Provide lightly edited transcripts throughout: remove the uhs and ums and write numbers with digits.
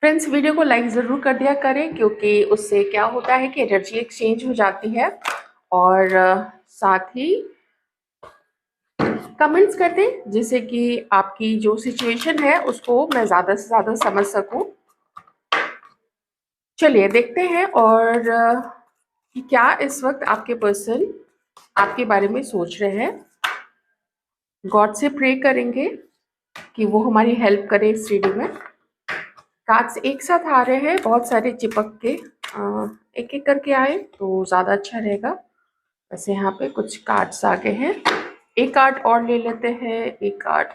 Friends, video को like ज़रूर कर दिया करें क्योंकि उससे क्या होता है कि एनर्जी एक्सचेंज हो जाती है। और साथ ही कमेंट्स कर दें जिससे कि आपकी जो सिचुएशन है उसको मैं ज़्यादा से ज़्यादा समझ सकूं। चलिए देखते हैं और कि क्या इस वक्त आपके पर्सन आपके बारे में सोच रहे हैं। गॉड से प्रे करेंगे कि वो हमारी हेल्प करे इस रीडिंग में। कार्ड्स एक साथ आ रहे हैं, बहुत सारे चिपक के एक एक करके आए तो ज़्यादा अच्छा रहेगा। वैसे यहाँ पे कुछ कार्ड्स आ गए हैं, एक कार्ड और ले लेते हैं। एक कार्ड,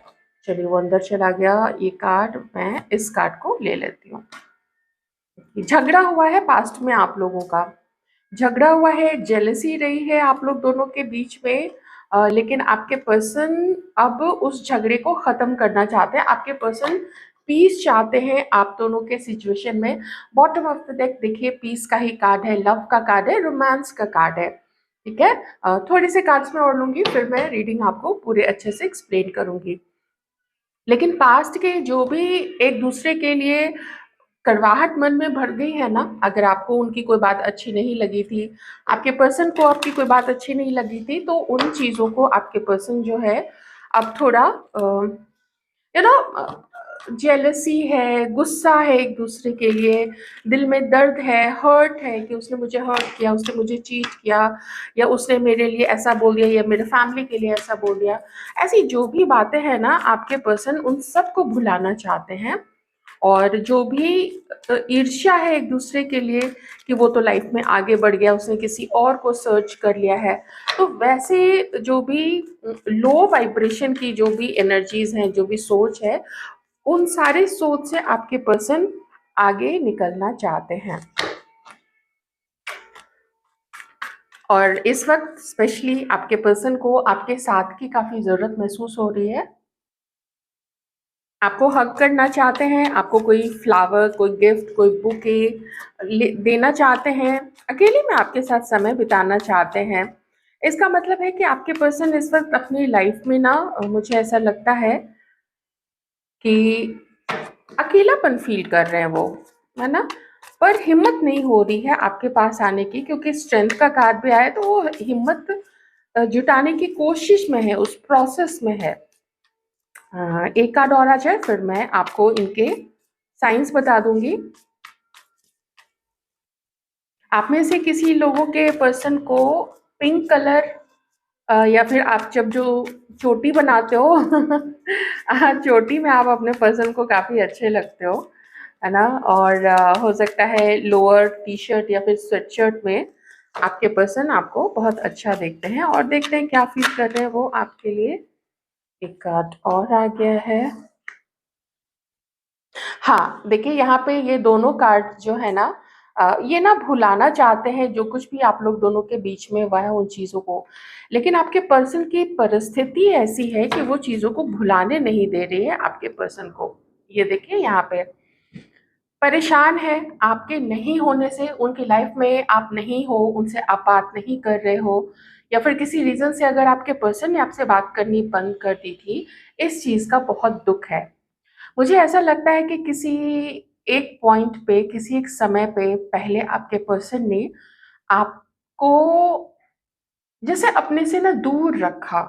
चलिए वो अंदर चला गया। ये कार्ड, मैं इस कार्ड को ले लेती हूँ। झगड़ा हुआ है पास्ट में, आप लोगों का झगड़ा हुआ है, जेलसी रही है आप लोग दोनों के बीच में। लेकिन आपके पर्सन अब उस झगड़े को खत्म करना चाहते हैं। आपके पर्सन पीस चाहते हैं आप दोनों के सिचुएशन में। बॉटम ऑफ द डेक देखिए, पीस का ही कार्ड है, लव का कार्ड है, रोमांस का कार्ड है। ठीक है, थोड़े से कार्ड्स में और लूंगी, फिर मैं रीडिंग आपको पूरे अच्छे से एक्सप्लेन करूंगी। लेकिन पास्ट के जो भी एक दूसरे के लिए कड़वाहट मन में भर गई है ना, अगर आपको उनकी कोई बात अच्छी नहीं लगी थी, आपके पर्सन को आपकी कोई बात अच्छी नहीं लगी थी, तो उन चीज़ों को आपके पर्सन जो है अब थोड़ा यू नो जेलसी है, गुस्सा है एक दूसरे के लिए, दिल में दर्द है, हर्ट है कि उसने मुझे हर्ट किया, उसने मुझे चीट किया, या उसने मेरे लिए ऐसा बोल दिया, या मेरे फैमिली के लिए ऐसा बोल दिया। ऐसी जो भी बातें हैं ना, आपके पर्सन उन सबको भुलाना चाहते हैं। और जो भी ईर्ष्या है एक दूसरे के लिए कि वो तो लाइफ में आगे बढ़ गया, उसने किसी और को सर्च कर लिया है, तो वैसे जो भी लो वाइब्रेशन की जो भी एनर्जीज हैं, जो भी सोच है, उन सारे सोच से आपके पर्सन आगे निकलना चाहते हैं। और इस वक्त स्पेशली आपके पर्सन को आपके साथ की काफी जरूरत महसूस हो रही है। आपको हग करना चाहते हैं, आपको कोई फ्लावर, कोई गिफ्ट, कोई बुके देना चाहते हैं, अकेले में आपके साथ समय बिताना चाहते हैं। इसका मतलब है कि आपके पर्सन इस वक्त अपनी लाइफ में ना, मुझे ऐसा लगता है कि अकेलापन फील कर रहे हैं वो, है ना। पर हिम्मत नहीं हो रही है आपके पास आने की, क्योंकि स्ट्रेंथ का कार्ड भी आया, तो वो हिम्मत जुटाने की कोशिश में है, उस प्रोसेस में है। एक कार्ड और आ जाए फिर मैं आपको इनके साइंस बता दूंगी। आप में से किसी लोगों के पर्सन को पिंक कलर, या फिर आप जब जो चोटी बनाते हो चोटी में आप अपने पर्सन को काफी अच्छे लगते हो, है ना। और हो सकता है लोअर टी शर्ट या फिर स्वेट शर्ट में आपके पर्सन आपको बहुत अच्छा देखते हैं। और देखते हैं क्या फील कर रहे हैं वो आपके लिए। एक कार्ड और आ गया है। हाँ, देखिए यहाँ पे ये दोनों कार्ड जो है ना, ये ना भुलाना चाहते हैं जो कुछ भी आप लोग दोनों के बीच में हुआ है, उन चीज़ों को। लेकिन आपके पर्सन की परिस्थिति ऐसी है कि वो चीज़ों को भुलाने नहीं दे रही है आपके पर्सन को। ये देखिए यहाँ पे परेशान है आपके नहीं होने से, उनकी लाइफ में आप नहीं हो, उनसे आप बात नहीं कर रहे हो, या फिर किसी रीज़न से अगर आपके पर्सन ने आपसे बात करनी बंद कर दी थी, इस चीज़ का बहुत दुःख है। मुझे ऐसा लगता है कि किसी एक पॉइंट पे, किसी एक समय पे पहले आपके पर्सन ने आपको जैसे अपने से ना दूर रखा।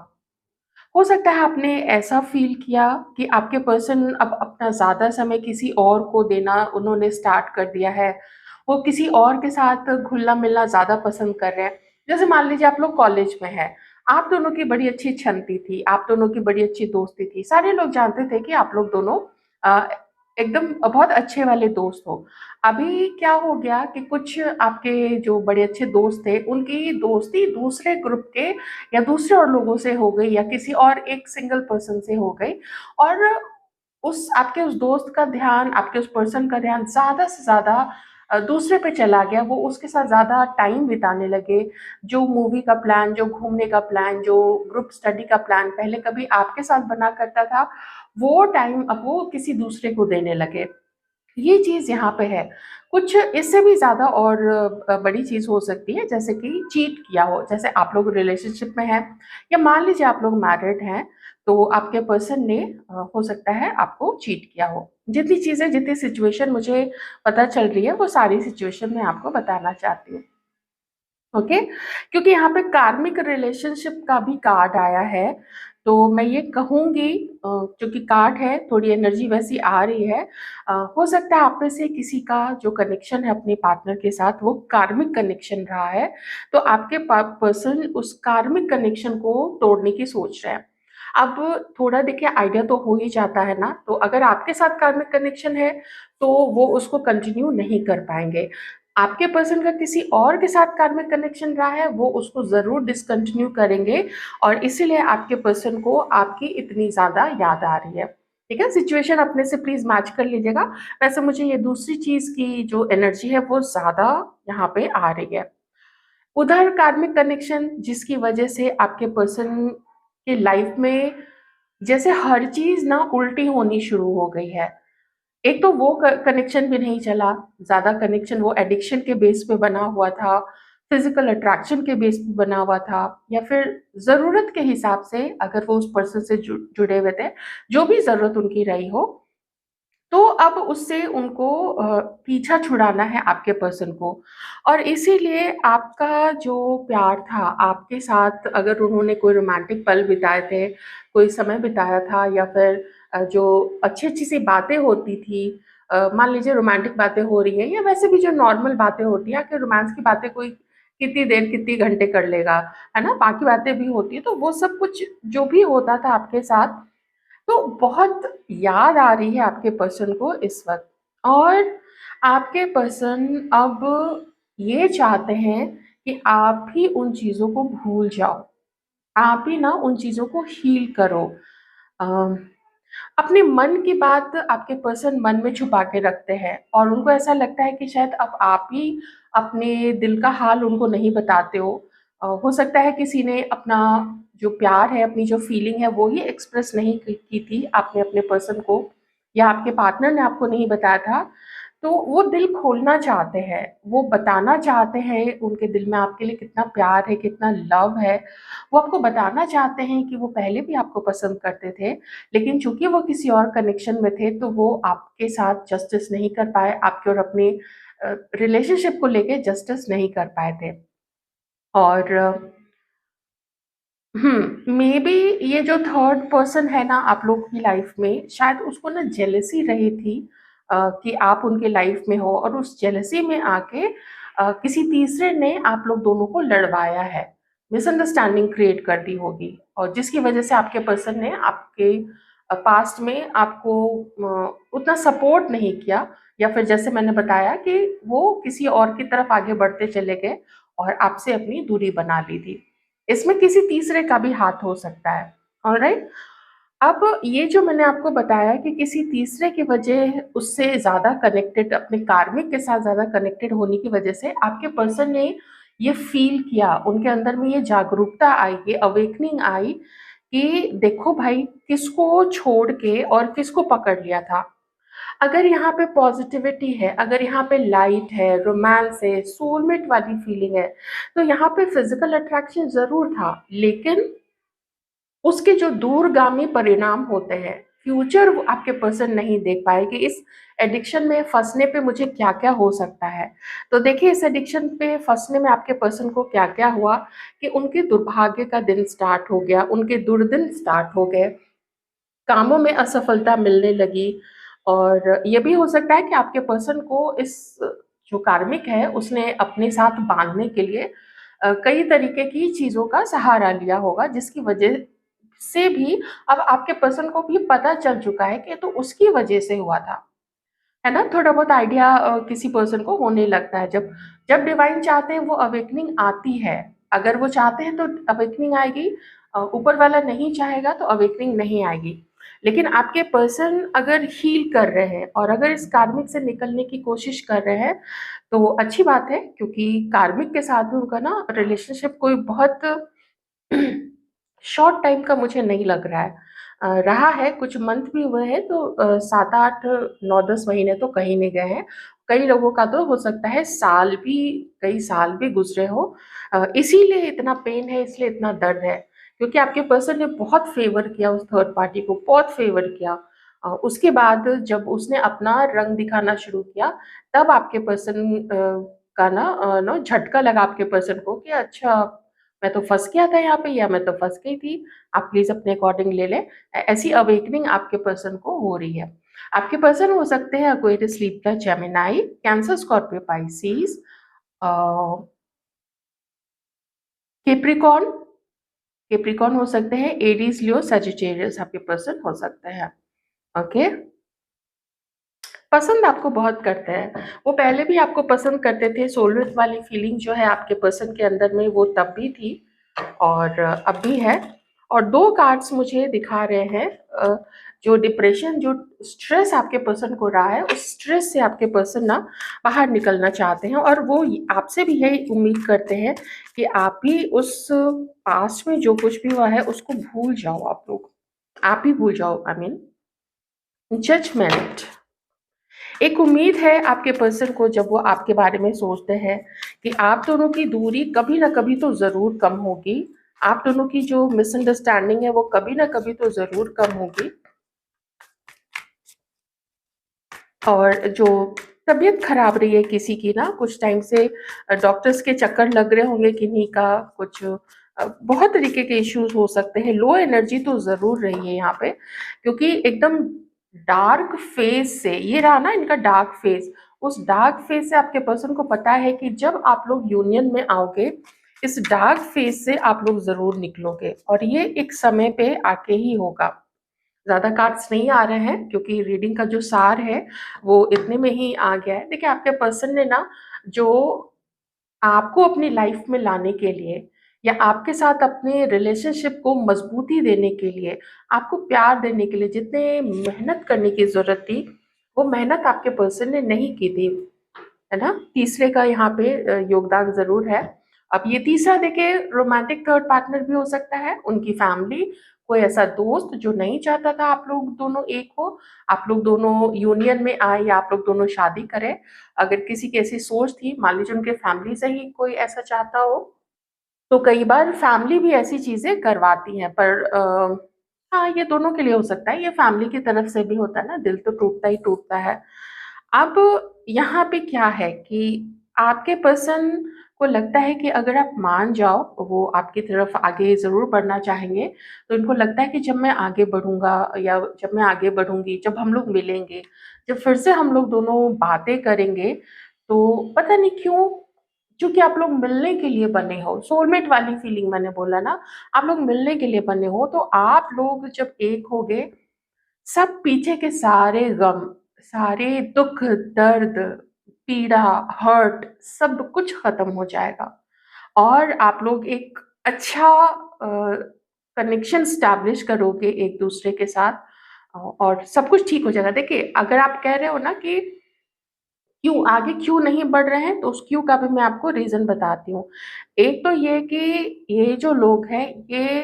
हो सकता है आपने ऐसा फील किया कि आपके पर्सन अब अपना ज़्यादा समय किसी और को देना उन्होंने स्टार्ट कर दिया है। वो किसी और के साथ घुलना-मिलना ज़्यादा पसंद कर रहे हैं। जैसे मान लीजिए आप लोग कॉलेज में हैं, आप दोनों की बड़ी अच्छी छनती थी, आप दोनों की बड़ी अच्छी दोस्ती थी। सारे लोग जानते थे कि आप लोग दोनों अ, एकदम बहुत अच्छे वाले दोस्त हो। अभी क्या हो गया कि कुछ आपके जो बड़े अच्छे दोस्त थे, उनकी दोस्ती दूसरे ग्रुप के या दूसरे और लोगों से हो गई, या किसी और एक सिंगल पर्सन से हो गई। और उस आपके उस दोस्त का ध्यान, आपके उस पर्सन का ध्यान ज़्यादा से ज़्यादा दूसरे पे चला गया। वो उसके साथ ज़्यादा टाइम बिताने लगे। जो मूवी का प्लान, जो घूमने का प्लान, जो ग्रुप स्टडी का प्लान पहले कभी आपके साथ बना करता था, वो टाइम अब वो किसी दूसरे को देने लगे। ये चीज़ यहाँ पे है। कुछ इससे भी ज़्यादा और बड़ी चीज़ हो सकती है, जैसे कि चीट किया हो। जैसे आप लोग रिलेशनशिप में हैं, या मान लीजिए आप लोग मैरिड हैं, तो आपके पर्सन ने हो सकता है आपको चीट किया हो। जितनी चीज़ें, जितनी सिचुएशन मुझे पता चल रही है, वो सारी सिचुएशन मैं आपको बताना चाहती हूँ। ओके, क्योंकि यहाँ पे कार्मिक रिलेशनशिप का भी कार्ड आया है, तो मैं ये कहूँगी, क्योंकि कार्ड है, थोड़ी एनर्जी वैसी आ रही है। हो सकता है आप में से किसी का जो कनेक्शन है अपने पार्टनर के साथ, वो कार्मिक कनेक्शन रहा है, तो आपके पर्सन उस कार्मिक कनेक्शन को तोड़ने की सोच रहे हैं। अब थोड़ा देखिए आइडिया तो हो ही जाता है ना, तो अगर आपके साथ कार्मिक कनेक्शन है, तो वो उसको कंटिन्यू नहीं कर पाएंगे। आपके पर्सन का किसी और के साथ कार्मिक कनेक्शन रहा है, वो उसको ज़रूर डिसकंटिन्यू करेंगे, और इसीलिए आपके पर्सन को आपकी इतनी ज़्यादा याद आ रही है। ठीक है? सिचुएशन अपने से प्लीज़ मैच कर लीजिएगा। वैसे मुझे ये दूसरी चीज़ की जो एनर्जी है, वो ज़्यादा यहाँ पे आ रही है। उधर कार्मिक कनेक्शन जिसकी वजह से आपके पर्सन के लाइफ में जैसे हर चीज़ ना उल्टी होनी शुरू हो गई है। एक तो वो कनेक्शन भी नहीं चला, ज़्यादा कनेक्शन वो एडिक्शन के बेस पे बना हुआ था, फिज़िकल अट्रैक्शन के बेस पे बना हुआ था, या फिर ज़रूरत के हिसाब से अगर वो उस पर्सन से जुड़े हुए थे, जो भी ज़रूरत उनकी रही हो, तो अब उससे उनको पीछा छुड़ाना है आपके पर्सन को। और इसीलिए आपका जो प्यार था, आपके साथ अगर उन्होंने कोई रोमांटिक पल बिताए थे, कोई समय बिताया था, या फिर जो अच्छी-अच्छी सी बातें होती थी, मान लीजिए रोमांटिक बातें हो रही हैं, या वैसे भी जो नॉर्मल बातें होती हैं, कि रोमांस की बातें कोई कितनी देर, कितनी घंटे कर लेगा, है ना? बाकी बातें भी होती हैं, तो वो सब कुछ जो भी होता था आपके साथ, तो बहुत याद आ रही है आपके पर्सन को इस वक़्त। और आपके पर्सन अब ये चाहते हैं कि आप ही उन चीज़ों को भूल जाओ। आप ही ना उन चीज़ों को हील करो। अ, अपने मन की बात आपके पर्सन मन में छुपा के रखते हैं, और उनको ऐसा लगता है कि शायद अब आप ही अपने दिल का हाल उनको नहीं बताते हो। हो सकता है किसी ने अपना जो प्यार है, अपनी जो फीलिंग है, वो ही एक्सप्रेस नहीं की थी आपने अपने पर्सन को, या आपके पार्टनर ने आपको नहीं बताया था। तो वो दिल खोलना चाहते हैं, वो बताना चाहते हैं उनके दिल में आपके लिए कितना प्यार है, कितना लव है। वो आपको बताना चाहते हैं कि वो पहले भी आपको पसंद करते थे, लेकिन चूँकि वो किसी और कनेक्शन में थे, तो वो आपके साथ जस्टिस नहीं कर पाए, आपके और अपने रिलेशनशिप को लेके जस्टिस नहीं कर पाए थे। और मेबी ये जो थर्ड पर्सन है ना आप लोग की लाइफ में, शायद उसको ना जेलसी रही थी कि आप उनके लाइफ में हो, और उस जेलसी में आके किसी तीसरे ने आप लोग दोनों को लड़वाया है, मिसअंडरस्टैंडिंग क्रिएट कर दी होगी, और जिसकी वजह से आपके पर्सन ने आपके पास्ट में आपको उतना सपोर्ट नहीं किया, या फिर जैसे मैंने बताया कि वो किसी और की तरफ आगे बढ़ते चले गए और आपसे अपनी दूरी बना ली थी। इसमें किसी तीसरे का भी हाथ हो सकता है। ऑलराइट? अब ये जो मैंने आपको बताया कि किसी तीसरे की वजह उससे ज़्यादा कनेक्टेड, अपने कार्मिक के साथ ज़्यादा कनेक्टेड होने की वजह से आपके पर्सन ने ये फ़ील किया, उनके अंदर में ये जागरूकता आई, ये अवेकनिंग आई कि देखो भाई, किसको छोड़ के और किसको पकड़ लिया था। अगर यहाँ पे पॉज़िटिविटी है, अगर यहाँ पे लाइट है, रोमांस है, सोलमेट वाली फीलिंग है, तो यहाँ पे फ़िज़िकल अट्रैक्शन ज़रूर था, लेकिन उसके जो दूरगामी परिणाम होते हैं, फ्यूचर वो आपके पर्सन नहीं देख पाए कि इस एडिक्शन में फँसने पे मुझे क्या-क्या हो सकता है। तो देखिए, इस एडिक्शन पे फँसने में आपके पर्सन को क्या-क्या हुआ, कि उनके दुर्भाग्य का दिन स्टार्ट हो गया, उनके दुर्दिन स्टार्ट हो गए। कामों में असफलता मिलने लगी, और ये भी हो सकता है कि आपके पर्सन को इस जो कार्मिक है उसने अपने साथ बांधने के लिए कई तरीके की चीज़ों का सहारा लिया होगा, जिसकी वजह से भी अब आपके पर्सन को भी पता चल चुका है कि ये तो उसकी वजह से हुआ था। है ना? थोड़ा बहुत आइडिया किसी पर्सन को होने लगता है, जब जब डिवाइन चाहते हैं वो अवेकनिंग आती है। अगर वो चाहते हैं तो अवेकनिंग आएगी, ऊपर वाला नहीं चाहेगा तो अवेकनिंग नहीं आएगी। लेकिन आपके पर्सन अगर हील कर रहे हैं और अगर इस कार्मिक से निकलने की कोशिश कर रहे हैं, तो अच्छी बात है, क्योंकि कार्मिक के साथ भी उनका ना रिलेशनशिप कोई बहुत शॉर्ट टाइम का मुझे नहीं लग रहा है। रहा है, कुछ मंथ भी हुए हैं, तो 7-8, 9-10 महीने तो कहीं नहीं गए हैं। कई लोगों का तो हो सकता है साल भी, कई साल भी गुज़रे हों। इसीलिए इतना पेन है, इसलिए इतना दर्द है, क्योंकि आपके पर्सन ने बहुत फेवर किया उस थर्ड पार्टी को, बहुत फेवर किया। उसके बाद जब उसने अपना रंग दिखाना शुरू किया, तब आपके पर्सन का ना झटका लगा आपके पर्सन को कि अच्छा, मैं तो फंस गया था यहाँ पे, या मैं तो फंस गई थी, आप प्लीज अपने अकॉर्डिंग ले लें। ऐसी अवेकनिंग आपके पर्सन को हो रही है। आपके पर्सन हो सकते हैं Aquarius, Libra, Gemini, cancer, Scorpio, Pisces, Capricorn. Capricorn हो सकते हैं, एरीज, लियो, सजिटेरियस आपके पर्सन हो सकते हैं। ओके, पसंद आपको बहुत करते हैं, वो पहले भी आपको पसंद करते थे। सोलमेट वाली फीलिंग जो है आपके पर्सन के अंदर में, वो तब भी थी और अब भी है। और दो कार्ड्स मुझे दिखा रहे हैं जो डिप्रेशन, जो स्ट्रेस आपके पर्सन को रहा है, उस स्ट्रेस से आपके पर्सन ना बाहर निकलना चाहते हैं, और वो आपसे भी यही उम्मीद करते हैं कि आप भी उस पास्ट में जो कुछ भी हुआ है उसको भूल जाओ, आप लोग, आप ही भूल जाओ। I mean judgement. एक उम्मीद है आपके पर्सन को, जब वो आपके बारे में सोचते हैं कि आप दोनों की दूरी कभी ना कभी तो ज़रूर कम होगी, आप दोनों की जो मिसअंडरस्टैंडिंग है वो कभी ना कभी तो ज़रूर कम होगी, और जो तबीयत खराब रही है किसी की ना कुछ टाइम से, डॉक्टर्स के चक्कर लग रहे होंगे किन्हीं का, कुछ बहुत तरीके के इश्यूज हो सकते हैं। लो एनर्जी तो ज़रूर रही है यहाँ पे, क्योंकि एकदम डार्क फेज से ये रहा ना इनका डार्क फेज। उस डार्क फेज से आपके पर्सन को पता है कि जब आप लोग यूनियन में आओगे, इस डार्क फेज से आप लोग ज़रूर निकलोगे, और ये एक समय पे आके ही होगा। ज़्यादा कार्ड्स नहीं आ रहे हैं क्योंकि रीडिंग का जो सार है वो इतने में ही आ गया है। देखिए, आपके पर्सन ने ना जो आपको अपनी लाइफ में लाने के लिए, या आपके साथ अपने रिलेशनशिप को मजबूती देने के लिए, आपको प्यार देने के लिए जितने मेहनत करने की ज़रूरत थी, वो मेहनत आपके पर्सन ने नहीं की थी, है ना। तीसरे का यहाँ पे योगदान ज़रूर है। अब ये तीसरा देखिए, रोमांटिक थर्ड पार्टनर भी हो सकता है, उनकी फैमिली, कोई ऐसा दोस्त जो नहीं चाहता था आप लोग दोनों एक हो, आप लोग दोनों यूनियन में आए, या आप लोग दोनों शादी करें। अगर किसी की ऐसी सोच थी, मान लीजिए उनके फैमिली से ही कोई ऐसा चाहता हो, तो कई बार फैमिली भी ऐसी चीज़ें करवाती हैं, पर हाँ, ये दोनों के लिए हो सकता है, ये फैमिली की तरफ से भी होता है ना, दिल तो टूटता ही टूटता है। अब यहाँ पे क्या है कि आपके पर्सन को लगता है कि अगर आप मान जाओ, वो आपकी तरफ आगे ज़रूर बढ़ना चाहेंगे। तो इनको लगता है कि जब मैं आगे बढ़ूँगा, या जब मैं आगे बढ़ूँगी, जब हम लोग मिलेंगे, जब फिर से हम लोग दोनों बातें करेंगे, तो पता नहीं क्यों, चूँकि आप लोग मिलने के लिए बने हो, सोलमेट वाली फीलिंग मैंने बोला ना, आप लोग मिलने के लिए बने हो, तो आप लोग जब एक होगे, सब पीछे के सारे गम, सारे दुख, दर्द, पीड़ा, हर्ट, सब कुछ खत्म हो जाएगा, और आप लोग एक अच्छा कनेक्शन स्टैब्लिश करोगे एक दूसरे के साथ, और सब कुछ ठीक हो जाएगा। देखिए, अगर आप कह रहे हो ना कि क्यों आगे क्यों नहीं बढ़ रहे हैं, तो उस क्यों का भी मैं आपको रीज़न बताती हूँ। एक तो ये कि ये जो लोग हैं, ये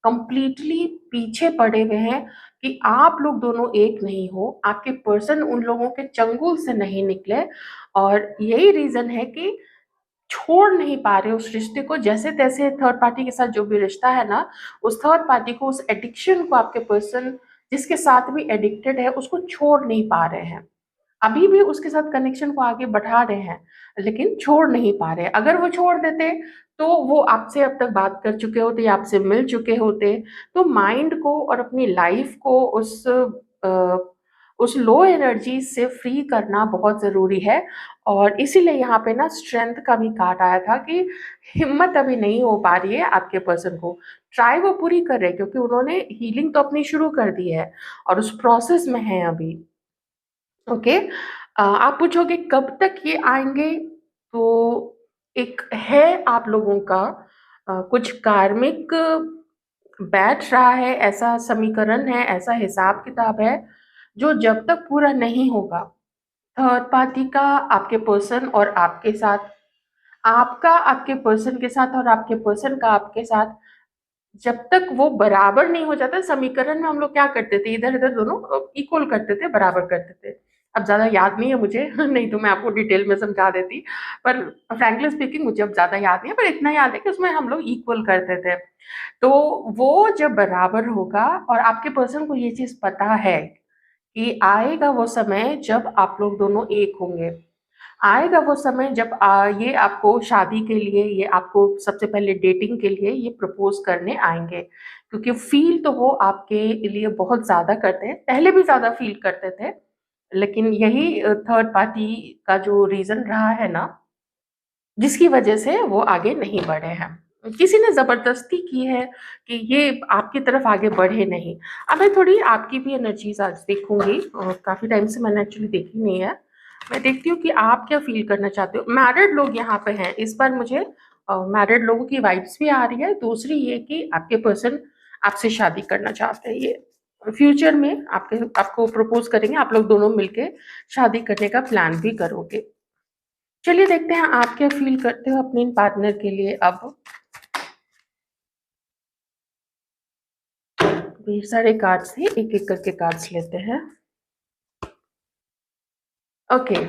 कंप्लीटली पीछे पड़े हुए हैं कि आप लोग दोनों एक नहीं हो, आपके पर्सन उन लोगों के चंगुल से नहीं निकले, और यही रीज़न है कि छोड़ नहीं पा रहे उस रिश्ते को। जैसे-तैसे थर्ड पार्टी के साथ जो भी रिश्ता है ना, उस थर्ड पार्टी को, उस एडिक्शन को आपके पर्सन जिसके साथ भी एडिक्टेड है, उसको छोड़ नहीं पा रहे हैं। अभी भी उसके साथ कनेक्शन को आगे बढ़ा रहे हैं, लेकिन छोड़ नहीं पा रहे। अगर वो छोड़ देते, तो वो आपसे अब तक बात कर चुके होते, या आपसे मिल चुके होते। तो माइंड को और अपनी लाइफ को उस लो एनर्जी से फ्री करना बहुत ज़रूरी है, और इसीलिए यहाँ पे ना स्ट्रेंथ का भी कार्ड आया था कि हिम्मत अभी नहीं हो पा रही है आपके पर्सन को। ट्राई वो पूरी कर रहे हैं, क्योंकि उन्होंने हीलिंग तो अपनी शुरू कर दी है, और उस प्रोसेस में हैं अभी। ओके, आप पूछोगे कब तक ये आएँगे? तो एक है आप लोगों का कुछ कार्मिक बैठ रहा है, ऐसा समीकरण है, ऐसा हिसाब-किताब है, जो जब तक पूरा नहीं होगा, थर्ड पार्टी का आपके पर्सन और आपके साथ, आपका आपके पर्सन के साथ, और आपके पर्सन का आपके साथ, जब तक वो बराबर नहीं हो जाता। समीकरण में हम लोग क्या करते थे, इधर-इधर दोनों इक्वल करते थे, बराबर करते थे। अब ज़्यादा याद नहीं है मुझे नहीं तो मैं आपको डिटेल में समझा देती। पर फ्रैंकली स्पीकिंग मुझे अब ज़्यादा याद नहीं है, पर इतना याद है कि उसमें हम लोग इक्वल करते थे। तो वो जब बराबर होगा और आपके पर्सन को ये चीज़ पता है कि आएगा वो समय जब आप लोग दोनों एक होंगे। आएगा वो समय जब ये आपको शादी के लिए, ये आपको सबसे पहले डेटिंग के लिए ये प्रपोज़ करने आएँगे। क्योंकि फ़ील तो वो आपके लिए बहुत ज़्यादा करते हैं, पहले भी ज़्यादा फ़ील करते थे। लेकिन यही थर्ड पार्टी का जो रीज़न रहा है ना, जिसकी वजह से वो आगे नहीं बढ़े हैं। किसी ने ज़बरदस्ती की है कि ये आपकी तरफ आगे बढ़े नहीं। अब मैं थोड़ी आपकी भी एनर्जीज़ आज देखूँगी, काफ़ी टाइम से मैंने एक्चुअली देखी नहीं है। मैं देखती हूँ कि आप क्या फ़ील करना चाहते हो। मैरिड लोग यहाँ पे हैं, इस बार मुझे मैरिड लोगों की वाइब्स भी आ रही है। दूसरी ये कि आपके पर्सन आपसे शादी करना चाहते हैं, ये फ्यूचर में आपको प्रपोज़ करेंगे, आप लोग दोनों मिलके शादी करने का प्लान भी करोगे। चलिए देखते हैं आप क्या फ़ील करते हो अपने पार्टनर के लिए अब। ढेर सारे कार्ड्स हैं, एक-एक करके कार्ड्स लेते हैं। ओके,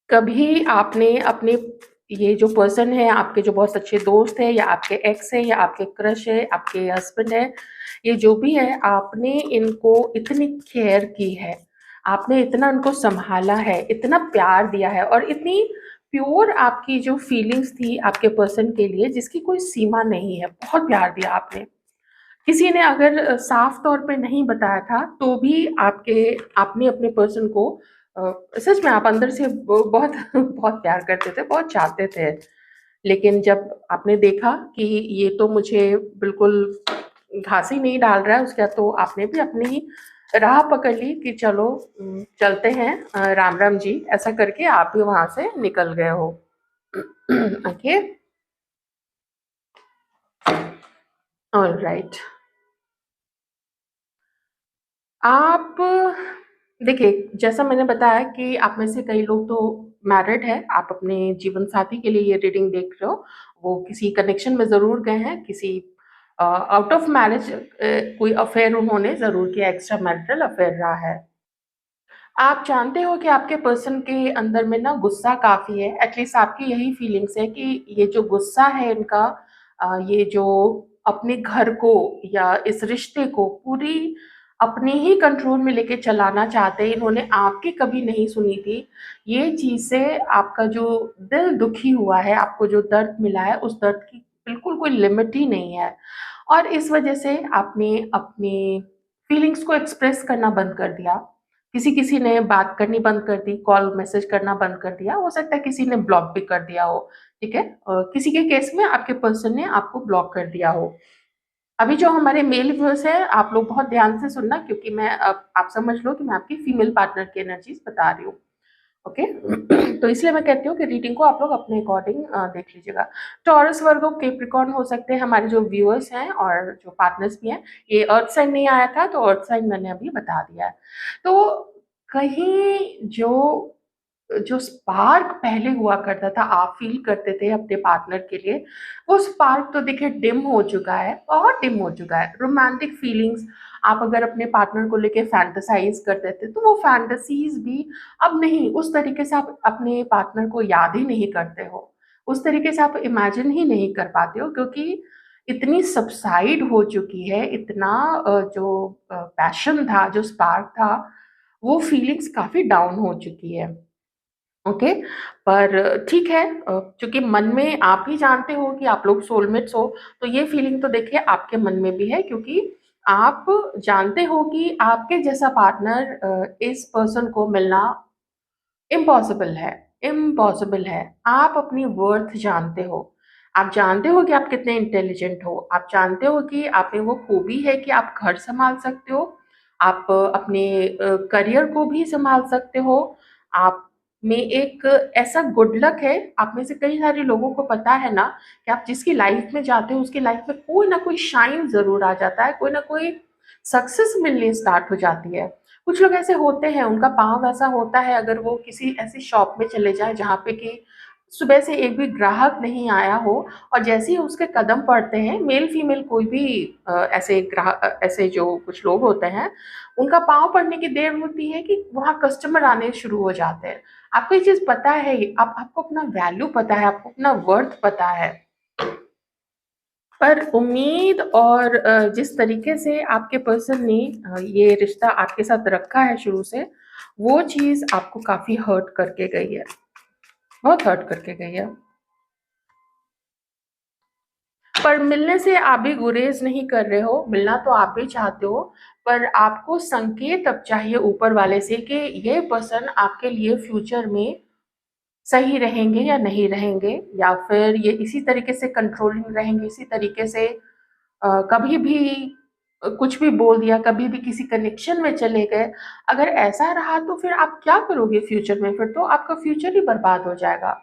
कभी आपने अपने ये जो पर्सन है, आपके जो बहुत अच्छे दोस्त हैं या आपके एक्स हैं या आपके क्रश है, आपके हस्बैंड है, ये जो भी है, आपने इनको इतनी केयर की है, आपने इतना उनको सँभाला है, इतना प्यार दिया है और इतनी प्योर आपकी जो फीलिंग्स थी आपके पर्सन के लिए जिसकी कोई सीमा नहीं है, बहुत प्यार दिया आपने। किसी ने अगर साफ तौर पे नहीं बताया था, तो भी आपने अपने पर्सन को सच में आप अंदर से बहुत बहुत प्यार करते थे, बहुत चाहते थे। लेकिन जब आपने देखा कि ये तो मुझे बिल्कुल घास ही नहीं डाल रहा है, उसके बाद तो आपने भी अपनी राह पकड़ ली कि चलो चलते हैं, राम-राम जी, ऐसा करके आप भी वहाँ से निकल गए हो। Okay, alright. आप देखिए, जैसा मैंने बताया कि आप में से कई लोग तो मैरिड हैं, आप अपने जीवन साथी के लिए ये रीडिंग देख रहे हो, वो किसी कनेक्शन में ज़रूर गए हैं, किसी आउट ऑफ मैरिज कोई अफ़ेयर उन्होंने ज़रूर किया, एक्स्ट्रा मैरिटल अफ़ेयर रहा है। आप जानते हो कि आपके पर्सन के अंदर में ना गुस्सा काफ़ी है, एटलीस्ट आपकी यही फीलिंग्स है कि ये जो गुस्सा है इनका, ये जो अपने घर को या इस रिश्ते को पूरी अपने ही कंट्रोल में लेके चलाना चाहते हैं, इन्होंने आपकी कभी नहीं सुनी थी। ये चीज़ से आपका जो दिल दुखी हुआ है, आपको जो दर्द मिला है, उस दर्द की बिल्कुल कोई लिमिट ही नहीं है और इस वजह से आपने अपनी फीलिंग्स को एक्सप्रेस करना बंद कर दिया। किसी-किसी ने बात करनी बंद कर दी, कॉल मैसेज करना बंद कर दिया, हो सकता है किसी ने ब्लॉक भी कर दिया हो, ठीक है? किसी के केस में आपके पर्सन ने आपको ब्लॉक कर दिया हो। अभी जो हमारे मेल व्यूअर्स हैं, आप लोग बहुत ध्यान से सुनना क्योंकि मैं अब आप समझ लो कि मैं आपकी फीमेल पार्टनर की एनर्जीज़ बता रही हूँ, ओके? तो इसलिए मैं कहती हूँ कि रीडिंग को आप लोग अपने अकॉर्डिंग देख लीजिएगा। टॉरस, वर्गो, कैप्रिकॉर्न हो सकते हैं हमारे जो व्यूअर्स हैं और जो पार्टनर्स भी हैं। ये अर्थ साइन नहीं आया था, तो अर्थ साइन मैंने अभी बता दिया है। तो कहीं जो स्पार्क पहले हुआ करता था, आप फ़ील करते थे अपने पार्टनर के लिए, वो स्पार्क तो देखिए डिम हो चुका है, बहुत डिम हो चुका है। रोमांटिक फीलिंग्स आप अगर अपने पार्टनर को लेके फैंटेसाइज़ करते थे, तो वो फैंटेसीज़ भी अब नहीं, उस तरीके से आप अपने पार्टनर को याद ही नहीं करते हो। उस तरीके से आप इमेजिन ही नहीं कर पाते हो क्योंकि इतनी सबसाइड हो चुकी है, इतना जो पैशन था, जो स्पार्क था, वो फीलिंग्स काफ़ी डाउन हो चुकी है। ओके, पर ठीक है, चूँकि मन में आप ही जानते हो कि आप लोग सोलमेट्स हो, तो ये फीलिंग तो देखिए आपके मन में भी है क्योंकि आप जानते हो कि आपके जैसा पार्टनर इस पर्सन को मिलना इम्पॉसिबल है, इम्पॉसिबल है। आप अपनी वर्थ जानते हो। आप जानते हो कि आप कितने इंटेलिजेंट हो। आप जानते हो कि आप में वो खूबी है कि आप घर सँभाल सकते हो। आप अपने करियर को भी सँभाल सकते हो। आप में एक ऐसा गुड लक है, आप में से कई सारे लोगों को पता है ना कि आप जिसकी लाइफ़ में जाते हो, उसकी लाइफ़ में कोई ना कोई शाइन ज़रूर आ जाता है, कोई ना कोई सक्सेस मिलनी स्टार्ट हो जाती है। कुछ लोग ऐसे होते हैं, उनका पाँव ऐसा होता है अगर वो किसी ऐसी शॉप में चले जाएँ जहाँ पे कि सुबह से एक भी ग्राहक नहीं आया हो और जैसे ही उसके कदम पड़ते हैं, मेल फीमेल कोई भी ऐसे ग्राहक, ऐसे जो कुछ लोग होते हैं, उनका पाँव पड़ने की देर होती है कि वहाँ कस्टमर आने शुरू हो जाते हैं। आपको ये चीज़ पता है, आपको अपना वैल्यू पता है, आपको अपना वर्थ पता है। पर उम्मीद और जिस तरीके से आपके पर्सन ने ये रिश्ता आपके साथ रखा है शुरू से, वो चीज़ आपको काफ़ी हर्ट करके गई है, बहुत हर्ट करके गई है। पर मिलने से आप भी गुरेज नहीं कर रहे हो, मिलना तो आप भी चाहते हो, पर आपको संकेत अब चाहिए ऊपर वाले से कि ये पर्सन आपके लिए फ्यूचर में सही रहेंगे या नहीं रहेंगे, या फिर ये इसी तरीके से कंट्रोलिंग रहेंगे, इसी तरीके से कभी भी कुछ भी बोल दिया, कभी भी किसी कनेक्शन में चले गए। अगर ऐसा रहा तो फिर आप क्या करोगे फ्यूचर में? फिर तो आपका फ्यूचर ही बर्बाद हो जाएगा।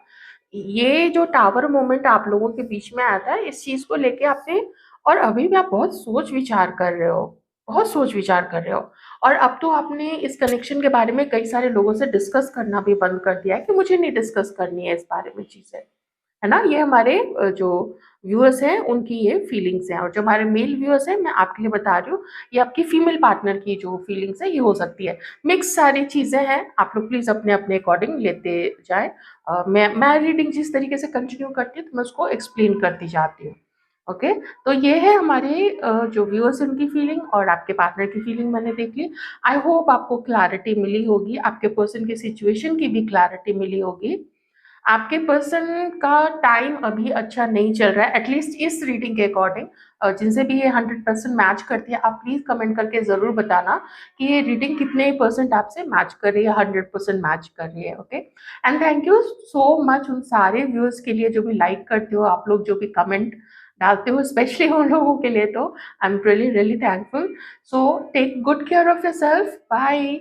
ये जो टावर मोमेंट आप लोगों के बीच में आया था, इस चीज़ को लेके आपने, और अभी भी आप बहुत सोच-विचार कर रहे हो, बहुत सोच-विचार कर रहे हो। और अब तो आपने इस कनेक्शन के बारे में कई सारे लोगों से डिस्कस करना भी बंद कर दिया है कि मुझे नहीं डिस्कस करनी है इस बारे में चीज़ें। है ना? ये हमारे जो व्यूअर्स हैं उनकी ये फीलिंग्स हैं, और जो हमारे मेल व्यूअर्स हैं, मैं आपके लिए बता रही हूँ, ये आपकी फीमेल पार्टनर की जो फीलिंग्स है ये हो सकती है। मिक्स सारी चीज़ें हैं, आप लोग प्लीज़ अपने-अपने अकॉर्डिंग लेते जाएँ। मैं रीडिंग जिस तरीके से कंटिन्यू करती हूँ तो मैं उसको एक्सप्लेन करती जाती हूँ। ओके? तो ये है हमारे जो व्यूअर्स हैं उनकी फीलिंग और आपके पार्टनर की फीलिंग मैंने देख ली। आई होप आपको क्लैरिटी मिली होगी, आपके पर्सन की सिचुएशन की भी क्लैरिटी मिली होगी। आपके पर्सन का टाइम अभी अच्छा नहीं चल रहा है, एटलीस्ट इस रीडिंग के अकॉर्डिंग। जिनसे भी ये 100% मैच करती है, आप प्लीज़ कमेंट करके ज़रूर बताना कि ये रीडिंग कितने परसेंट आपसे मैच कर रही है, 100% मैच कर रही है। Okay, and thank you so much उन सारे व्यूअर्स के लिए जो भी लाइक करते हो, आप लोग जो भी कमेंट डालते हो, स्पेशली उन लोगों के लिए तो I am really really thankful. So take good care of yourself, bye.